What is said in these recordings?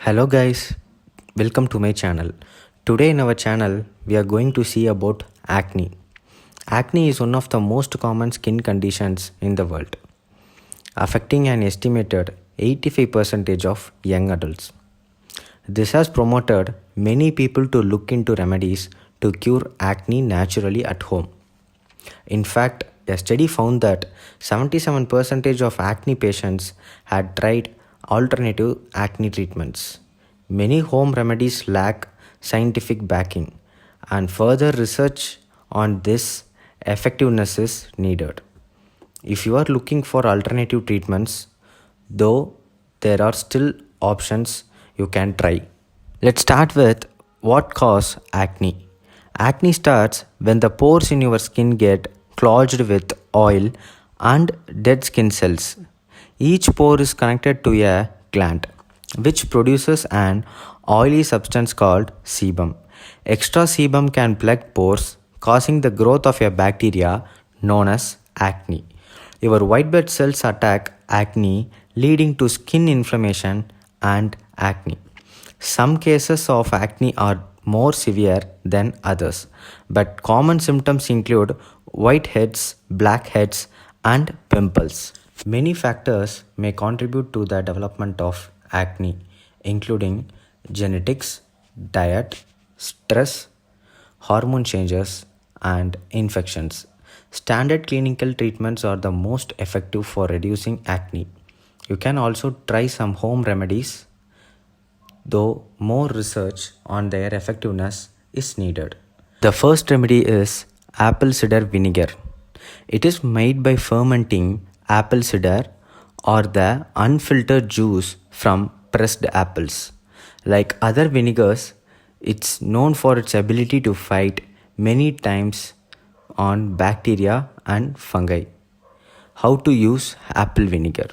Hello guys, welcome to my channel. Today in our channel we are going to see about acne. Acne is one of the most common skin conditions in the world, affecting an estimated 85% of young adults. This has promoted many people to look into remedies to cure acne naturally at home. In fact, a study found that 77% of acne patients had tried alternative acne treatments. Many home remedies lack scientific backing, and further research on this effectiveness is needed. If you are looking for alternative treatments, though there are still options you can try. Let's start with what causes acne. Acne starts when the pores in your skin get clogged with oil and dead skin cells. Each pore is connected to a gland, which produces an oily substance called sebum. Extra sebum can plug pores, causing the growth of a bacteria known as acne. Your white blood cells attack acne, leading to skin inflammation and acne. Some cases of acne are more severe than others, but common symptoms include whiteheads, blackheads, and pimples. Many factors may contribute to the development of acne, including genetics, diet, stress, hormone changes, and infections. Standard clinical treatments are the most effective for reducing acne. You can also try some home remedies, though more research on their effectiveness is needed. The first remedy is apple cider vinegar. It is made by fermenting apple cider or the unfiltered juice from pressed apples. Like other vinegars, it's known for its ability to fight many times on bacteria and fungi. How to use apple vinegar?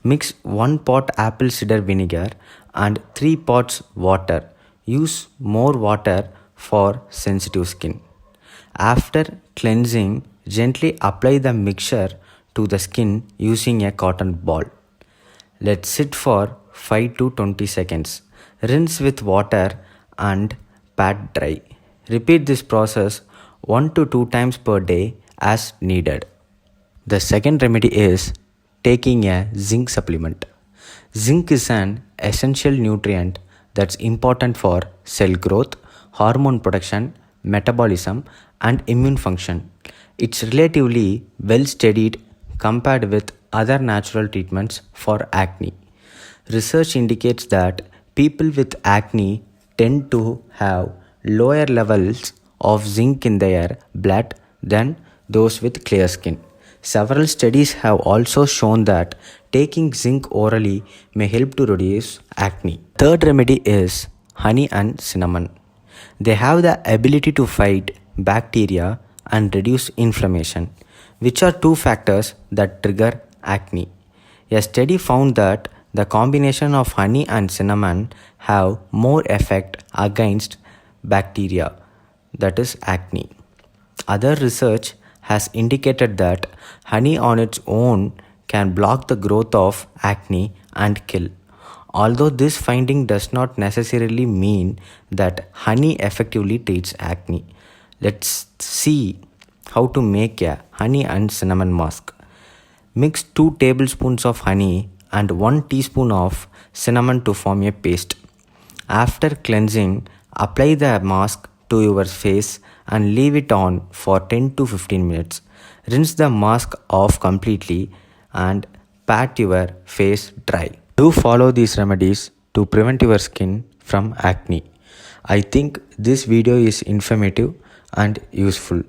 Mix 1 pot apple cider vinegar and 3 pots water. Use more water for sensitive skin. After cleansing, gently apply the mixture to the skin using a cotton ball. Let sit for 5 to 20 seconds. Rinse with water and pat dry. Repeat this process 1 to 2 times per day as needed. The second remedy is taking a zinc supplement. Zinc is an essential nutrient that's important for cell growth, hormone production, metabolism, and immune function. It's relatively well studied compared with other natural treatments for acne. Research indicates that people with acne tend to have lower levels of zinc in their blood than those with clear skin. Several studies have also shown that taking zinc orally may help to reduce acne. Third remedy is honey and cinnamon. They have the ability to fight bacteria and reduce inflammation, which are two factors that trigger acne. A study found that the combination of honey and cinnamon have more effect against bacteria, that is acne. Other research has indicated that honey on its own can block the growth of acne and kill. Although this finding does not necessarily mean that honey effectively treats acne. Let's see how to make a honey and cinnamon mask. Mix 2 tablespoons of honey and 1 teaspoon of cinnamon to form a paste. After cleansing, apply the mask to your face and leave it on for 10 to 15 minutes. Rinse the mask off completely and pat your face dry. Do follow these remedies to prevent your skin from acne. I think this video is informative and useful.